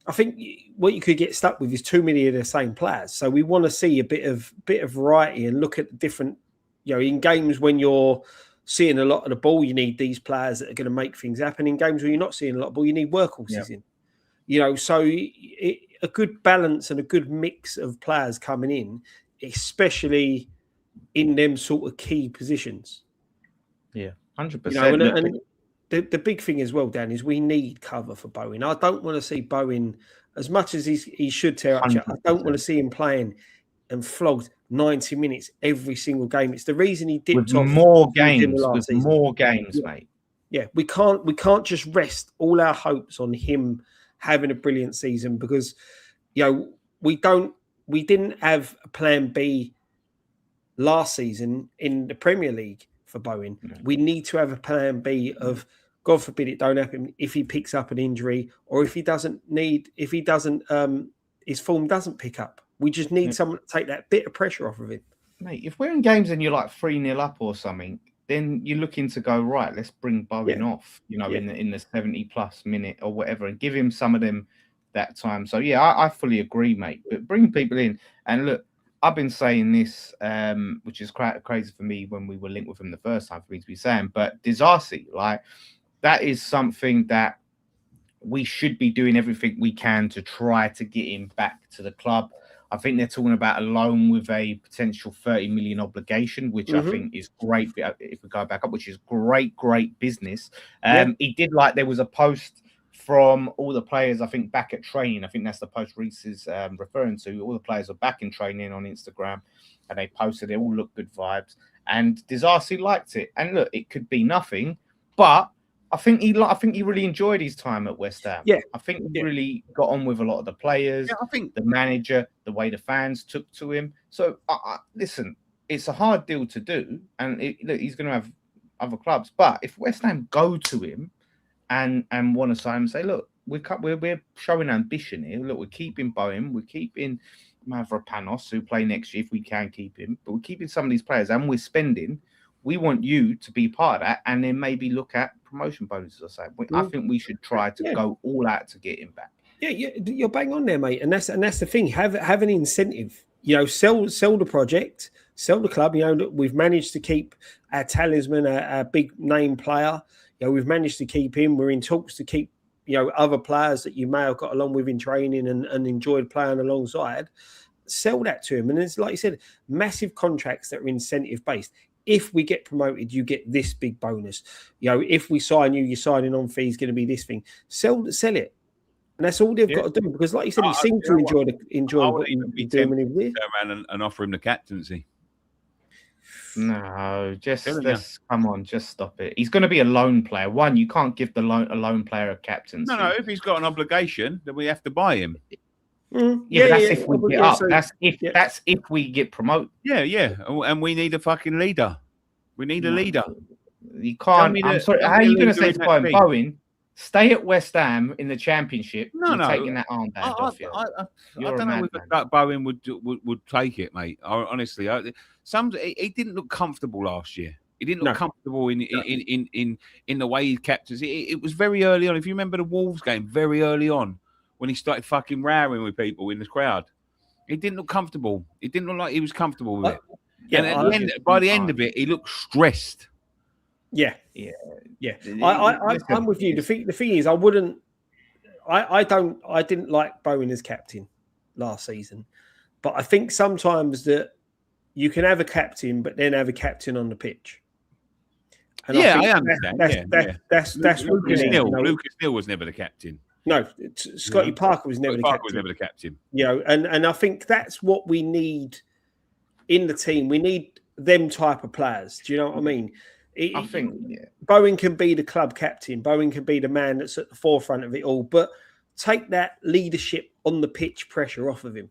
I think what you could get stuck with is too many of the same players. So we want to see a bit of variety and look at different. In games when you're seeing a lot of the ball, you need these players that are going to make things happen. In games where you're not seeing a lot of ball, you need workhorses in. So a good balance and a good mix of players coming in, especially in them sort of key positions. Yeah, 100%. The big thing as well, Dan, is we need cover for Bowen. I don't want to see Bowen, as much as he should tear up. 100%. I don't want to see him playing and flogged 90 minutes every single game. It's the reason he dipped off more games, mate. Yeah, we can't just rest all our hopes on him having a brilliant season, because we didn't have a plan B last season in the Premier League for Bowen. We need to have a plan B of, God forbid it don't happen, if he picks up an injury, or if his form doesn't pick up. We just need someone to take that bit of pressure off of him. Mate, if we're in games and you're like 3-0 up or something, then you're looking to go, right, let's bring Bowen off, in the 70 plus minute or whatever, and give him some of them that time. So I fully agree, mate. But bring people in, and look, I've been saying this, which is crazy for me when we were linked with him the first time for me to be saying, but Disasi, like, that is something that we should be doing everything we can to try to get him back to the club. I think they're talking about a loan with a potential 30 million obligation, which I think is great if we go back up, which is great business. He did, like, there was a post from all the players, I think, back at training. I think that's the post Reese is referring to. All the players are back in training on Instagram, and they posted, they all look good vibes. And Disasi liked it. And look, it could be nothing, but I think he really enjoyed his time at West Ham. Yeah, I think he really got on with a lot of the players. I think the manager, the way the fans took to him. So listen, it's a hard deal to do, and look, he's going to have other clubs. But if West Ham go to him and want to sign him and say, look, we're showing ambition here. Look, we're keeping Bowen, we're keeping Mavropanos, who play next year if we can keep him, but we're keeping some of these players, and we're spending. We want you to be part of that, and then maybe look at promotion bonuses or something. I think we should try to go all out to get him back. Yeah, you're bang on there, mate. And that's the thing. Have an incentive. Sell the project, sell the club. We've managed to keep our talisman, a big name player. we've managed to keep him. We're in talks to keep, other players that you may have got along with in training and enjoyed playing alongside. Sell that to him. And it's like you said, massive contracts that are incentive based. If we get promoted, you get this big bonus. If we sign you, your signing on fee is going to be this thing. Sell it. And that's all they've got to do, because, like you said, he seemed to enjoy what he was doing when he was there. Turn around and offer him the captaincy. No, come on, just stop it. He's going to be a loan player. One, you can't give a loan player a captaincy. No, if he's got an obligation, then we have to buy him. If we get up. That's if we get promoted. Yeah. And we need a fucking leader. We need a leader. You can't. I'm sorry. How are you going to say to Bowen, stay at West Ham in the Championship? No, taking that armband off you. I don't know if Bowen would take it, mate. Honestly, he didn't look comfortable last year. He didn't look comfortable in the way he kept us. It was very early on. If you remember the Wolves game, very early on, when he started fucking row with people in the crowd, he didn't look comfortable. It didn't look like he was comfortable with it. By the end of it, he looked stressed. Yeah. I'm with you. The thing is, I didn't like Bowen as captain last season, but I think sometimes that you can have a captain, but then have a captain on the pitch. And I understand. That's Lucas Neal. Lucas Neal was never the captain. No, Scotty Parker was never the captain. Was never the captain. And I think that's what we need in the team. We need them type of players. Do you know what I mean? I think Bowen can be the club captain. Bowen can be the man that's at the forefront of it all. But take that leadership on the pitch pressure off of him.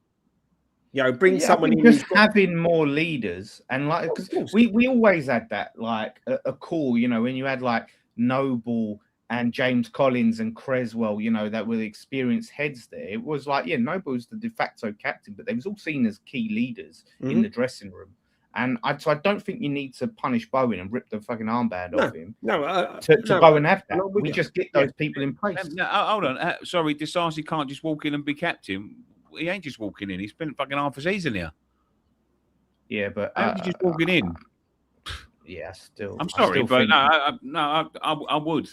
Bring someone in. Just having more leaders, and because we always had that, like a call. When you had like Noble and James Collins and Creswell, that were the experienced heads there. It was like, Noble's the de facto captain, but they was all seen as key leaders in the dressing room. And so I don't think you need to punish Bowen and rip the fucking armband off him. To go and have that. We just get those people in place. Hold on. Sorry, Disasi can't just walk in and be captain. He ain't just walking in. He's spent fucking half a season here. Yeah, but how you just walking in? Yeah, still. I'm sorry, but I would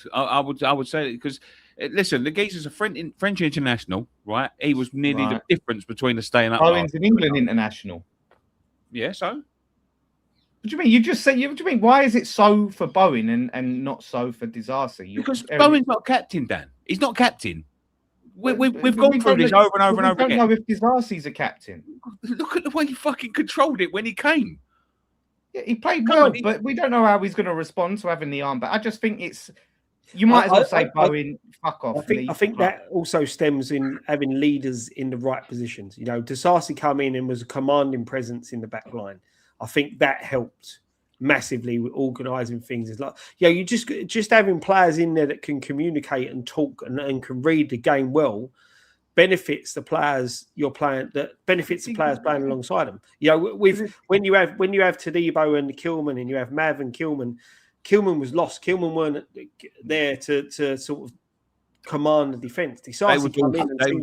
say it because listen, the geezer's a French international, right? He was nearly the difference between the staying up. Bowen's an England international. Yeah, so. What do you mean? You just say. What do you mean? Why is it so for Bowen and not so for Disasi? Because Bowen's not captain, Dan. He's not captain. We've gone through this over and over and over again. I don't know if Disasi's a captain. Look at the way he fucking controlled it when he came. Yeah, he played well, but we don't know how he's going to respond to having the arm. But I just think it's. You might as well say Bowen, fuck off. I think that also stems in having leaders in the right positions. Disasi come in and was a commanding presence in the back line. I think that helped massively with organising things. It's like, you just having players in there that can communicate and talk and can read the game well benefits the players you're playing. That benefits the players playing alongside them. When you have Tadibo and Kilman, and you have Mav and Kilman. Kilman was lost. Kilman weren't there to sort of command the defence. They were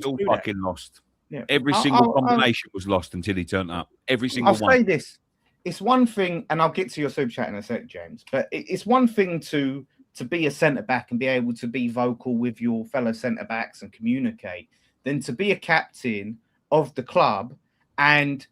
all fucking lost. Yeah. Every single combination was lost until he turned up. Every single one. I'll say this. It's one thing, and I'll get to your super chat in a sec, James, but it's one thing to be a centre-back and be able to be vocal with your fellow centre-backs and communicate, than to be a captain of the club and,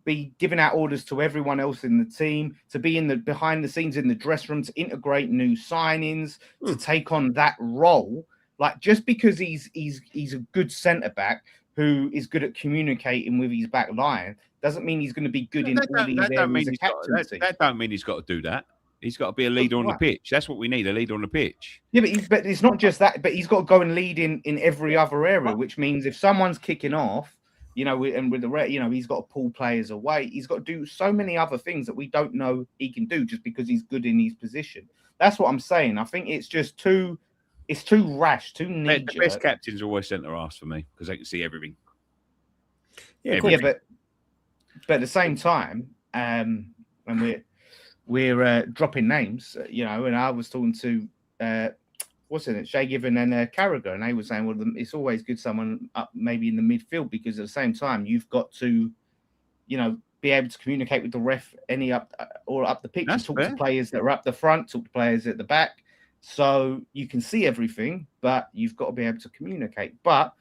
be giving out orders to everyone else in the team, to be in the behind the scenes in the dressing room, to integrate new signings, to take on that role. Like, just because he's a good centre-back who is good at communicating with his back line doesn't mean he's going to be good in all these areas of captaincy. That don't mean he's got to do that. He's got to be a leader on the pitch. That's what we need, a leader on the pitch. Yeah, but it's not just that. But he's got to go and lead in every other area, which means if someone's kicking off, and with the he's got to pull players away. He's got to do so many other things that we don't know he can do just because he's good in his position. That's what I'm saying. I think it's just too rash, too knee-jerk. The best captains are always centre-arse for me because they can see everything. But at the same time, and we're dropping names, and I was talking to Shay Given and Carragher, and they were saying, well, it's always good someone up maybe in the midfield because at the same time you've got to, be able to communicate with the ref up the pitch, talk to players that are up the front, talk to players at the back. So you can see everything, but you've got to be able to communicate. But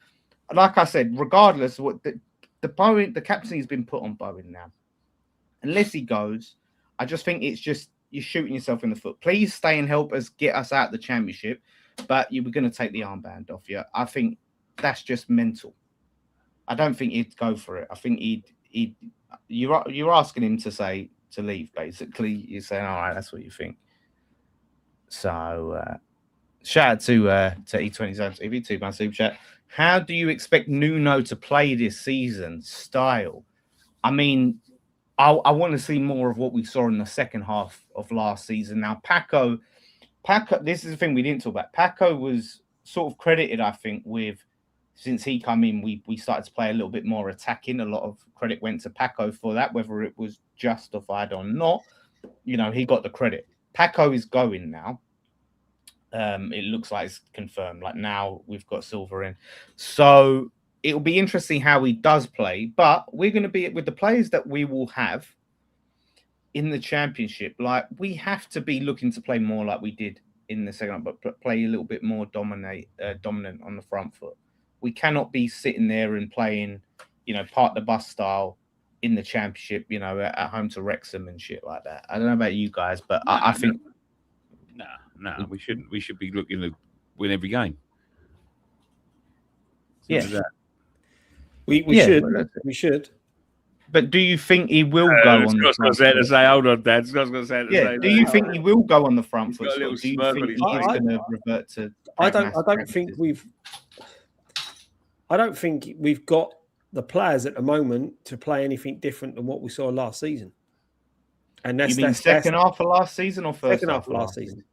like I said, regardless of what the captaincy has been put on Bowen now. Unless he goes, I just think it's just you're shooting yourself in the foot. Please stay and help us get us out of the championship, but you were going to take the armband off you. I think that's just mental. I don't think he'd go for it. I think you're asking him to leave, basically. You're saying, all right, that's what you think. So shout out to E20 Zone TV, 2 man super chat. How do you expect Nuno to play this season? Style. I mean, I want to see more of what we saw in the second half of last season. Now, Paco, this is the thing we didn't talk about. Paco was sort of credited, I think, with since he come in, we started to play a little bit more attacking. A lot of credit went to Paco for that, whether it was justified or not. You know, he got the credit. Paco is going now. It looks like it's confirmed. Like now we've got Silver in. So it'll be interesting how he does play, but we're going to be with the players that we will have in the championship. Like we have to be looking to play more like we did in the second, but play a little bit more dominant on the front foot. We cannot be sitting there and playing, you know, park the bus style in the championship, you know, at home to Wrexham and shit like that. I don't know about you guys, but I think no, we shouldn't. We should be looking to win every game. Yeah. We should. But do you think he will go on the front foot? Hold on, Dad. Scott's going to say yeah. Do you think he will go on the front foot? Do you think he's going to revert to? I don't think we've got the players at the moment to play anything different than what we saw last season. And that's second half of last season or first half of last season?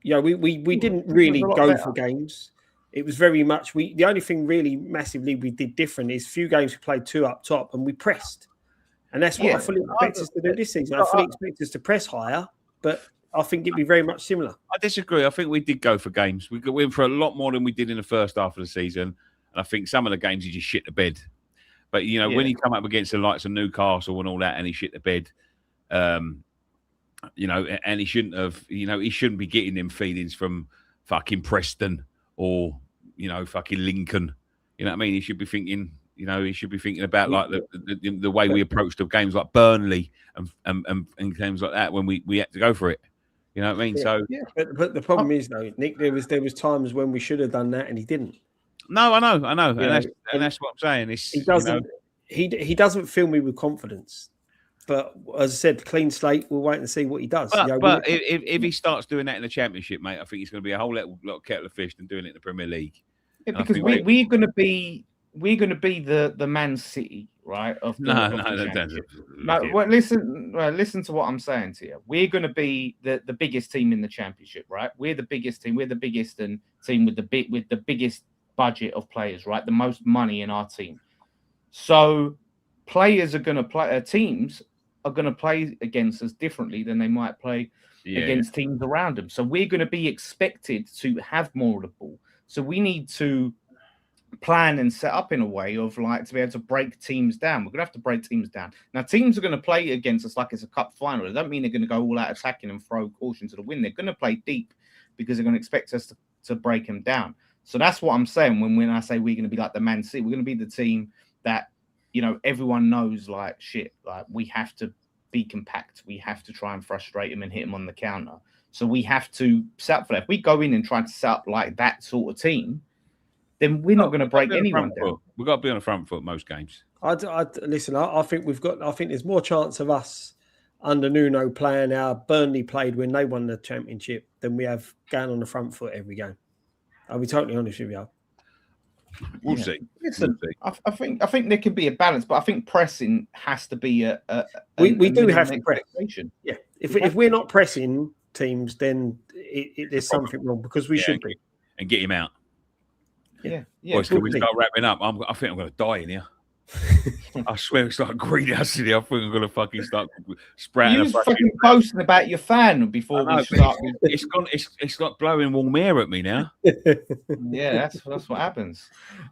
Yeah, we didn't it really was a lot go better. for games. It was very much the only thing really massively we did different is few games we played 2 up top and we pressed. And that's what I fully expect us to do this season. I fully expect us to press higher, but I think it'd be very much similar. I disagree. I think we did go for games. We went for a lot more than we did in the first half of the season. And I think some of the games he just shit the bed. But, you know, when he come up against the likes of Newcastle and all that and he shit the bed, you know, and he shouldn't have, you know, he shouldn't be getting them feelings from fucking Preston or, you know, fucking Lincoln. You know what I mean? He should be thinking, you know, he should be thinking about like the way we approached the games like Burnley and games like that when we had to go for it. You know what I mean? Yeah, So, but the problem is though, Nick, there was times when we should have done that and he didn't. No, I know, and that's what I'm saying. He doesn't. You know, he doesn't fill me with confidence. But as I said, clean slate. We'll wait and see what he does. But if he starts doing that in the Championship, mate, I think he's going to be a whole lot of kettle of fish than doing it in the Premier League. Yeah, because we're going to be the Man City, right? Well, listen to what I'm saying to you. We're going to be the biggest team in the Championship, right? We're the biggest team. We're the biggest team with the biggest budget of players, right? The most money in our team. So players are going to play. Teams are going to play against us differently than they might play against teams around them. So we're going to be expected to have more of the ball. So we need to plan and set up in a way of like to be able to break teams down. We're going to have to break teams down. Now, teams are going to play against us like it's a cup final. It doesn't mean they're going to go all out attacking and throw caution to the wind. They're going to play deep because they're going to expect us to break them down. So that's what I'm saying when I say we're going to be like the Man City. We're going to be the team that, you know, everyone knows like shit. Like we have to be compact. We have to try and frustrate them and hit them on the counter. So we have to set up for that. If we go in and try to set up like that sort of team, then we're not going to break anyone down. We've got to be on the front foot most games. Listen, I think there's more chance of us under Nuno playing how Burnley played when they won the Championship than we have going on the front foot every game. I'll be totally honest with you. We'll see. Listen, I think there can be a balance, but I think pressing has to be we do have to press. Yeah, if we're not pressing teams, then there's something wrong because we should be. And get him out. Yeah. Boys, can we start wrapping up? I think I'm going to die in here. I swear it's like greenhouse in here. I think I'm going to fucking start sprouting. You was fucking boasting about your fan before we start. It's like blowing warm air at me now. Yeah, that's what happens.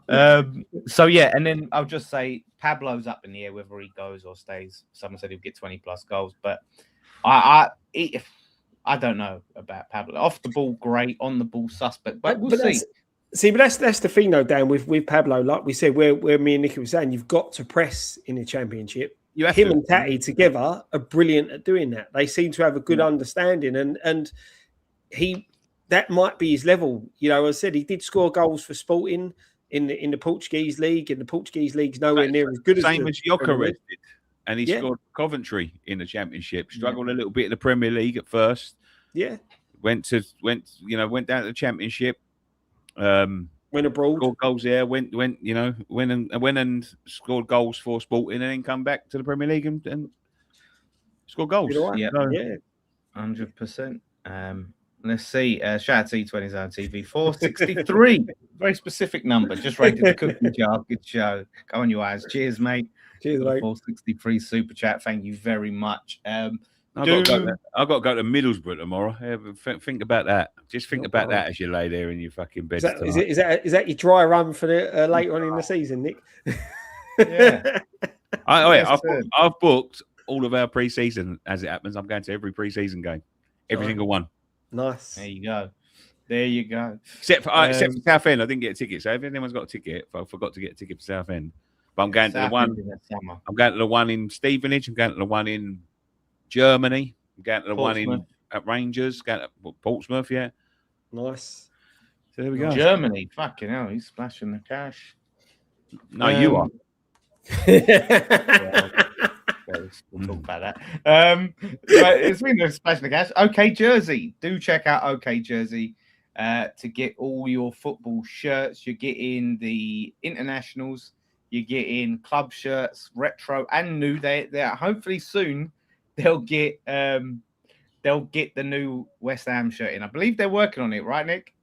So yeah, and then I'll just say Pablo's up in the air whether he goes or stays. Someone said he'll get 20 plus goals, but I I don't know about Pablo. Off the ball, great. On the ball, suspect. But we'll see. That's the thing though, Dan. With Pablo, like we said, where me and Nicky were saying, you've got to press in the Championship. Him and Tatty together are brilliant at doing that. They seem to have a good understanding, and that might be his level. You know, as I said, he did score goals for Sporting in the Portuguese league, and the Portuguese league's nowhere near as good as Jokeres did, and he scored Coventry in the Championship. Struggled a little bit in the Premier League at first. Yeah, went down to the Championship. Went abroad, scored goals there. Went and scored goals for Sporting, and then come back to the Premier League and scored goals. Yeah, 100%. Let's see. Shout out to E20 Zone TV 463. Very specific number. Just rated the cooking jar. Good show. Go on, you eyes. Cheers, mate. Cheers, mate. 463 super chat. Thank you very much. I've got to go to Middlesbrough tomorrow. Think about that. Just think about that as you lay there in your fucking bed. Is that your dry run for the later on in the season, Nick? Yeah. I've booked all of our pre-season as it happens. I'm going to every pre-season game, every single one. Nice. There you go. Except for Southend, I didn't get a ticket. So if anyone's got a ticket, I forgot to get a ticket for Southend. But I'm going to the one. I'm going to the one in Stevenage. I'm going to the one in Germany. I'm going to the one at Rangers. Going to Portsmouth. Yeah. Nice. So there we go. Germany. Fucking hell, he's splashing the cash. No, you are. We'll talk about that. But it's been a splashing the cash. OK Jersey. Do check out OK Jersey to get all your football shirts. You're getting the internationals. You're getting club shirts, retro and new. They're hopefully soon they'll get the new West Ham shirt in. I believe they're working on it, right, Nick?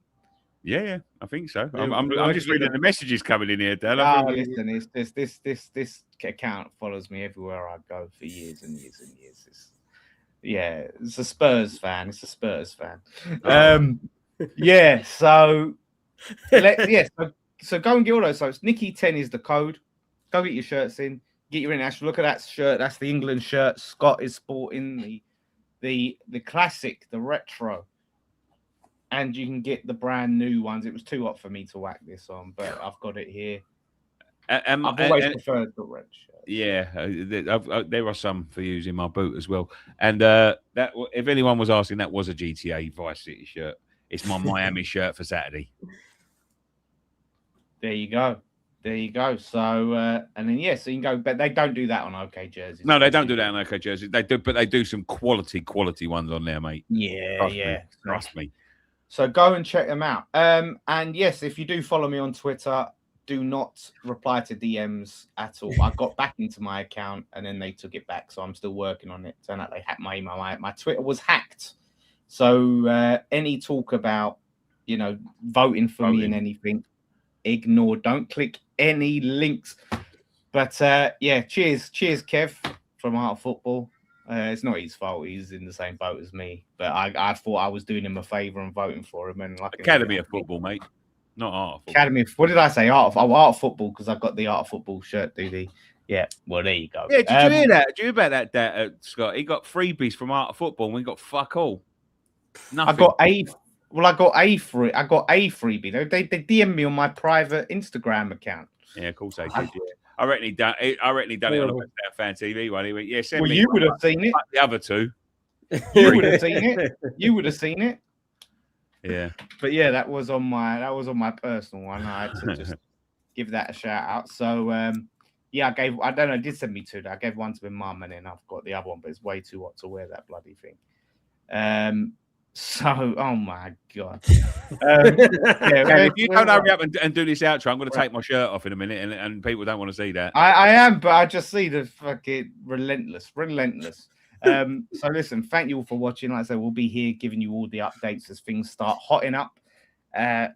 Yeah, I think so. I'm just reading the messages coming in here, Dan. Listen, it's this account follows me everywhere I go for years and years and years. It's a Spurs fan. So so go and get all those. So it's Nicky 10 is the code. Go get your shirts in. Get your international. Look at that shirt. That's the England shirt. Scott is sporting the classic, the retro. And you can get the brand new ones. It was too hot for me to whack this on, but I've got it here. I've always preferred the red shirt. Yeah, there are some for use in my boot as well. And that, if anyone was asking, that was a GTA Vice City shirt. It's my Miami shirt for Saturday. There you go. So, and then so you can go, but they don't do that on OK Jersey. No, they don't do that on OK Jersey. They do, but they do some quality ones on there, mate. Trust me. So go and check them out. And yes, if you do follow me on Twitter, do not reply to DMs at all. I got back into my account and then they took it back, so I'm still working on it. Turned out they hacked my email. My Twitter was hacked. So any talk about voting for me and anything, ignore. Don't click any links. But cheers, Kev from Art of Football. It's not his fault. He's in the same boat as me. But I thought I was doing him a favour and voting for him. And Academy of Football, mate. Not Art of Football. Academy of, what did I say? Art of Football, because I've got the Art of Football shirt, dude. Yeah, well, there you go. Yeah, did you hear that? Did you hear about that, Scott? He got freebies from Art of Football and we got fuck all. Nothing. I got a freebie. They DM'd me on my private Instagram account. Yeah, of course they did. Yeah. I reckon he done it on the West Ham Fan TV one. He went, send me. You would have seen it. The other two. You would have seen it. Yeah. But yeah, that was on my personal one. I had to just give that a shout out. So I did send me two. I gave one to my mum and then I've got the other one, but it's way too hot to wear that bloody thing. So, oh my God. If you don't hurry up and do this outro, I'm going to take my shirt off in a minute and people don't want to see that. I am, but I just see the fucking relentless. So listen, thank you all for watching. Like I said, we'll be here giving you all the updates as things start hotting up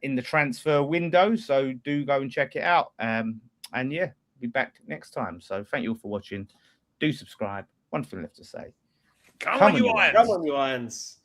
in the transfer window. So do go and check it out. Be back next time. So thank you all for watching. Do subscribe. One thing left to say. Come on, you Irons. Come on, you Irons.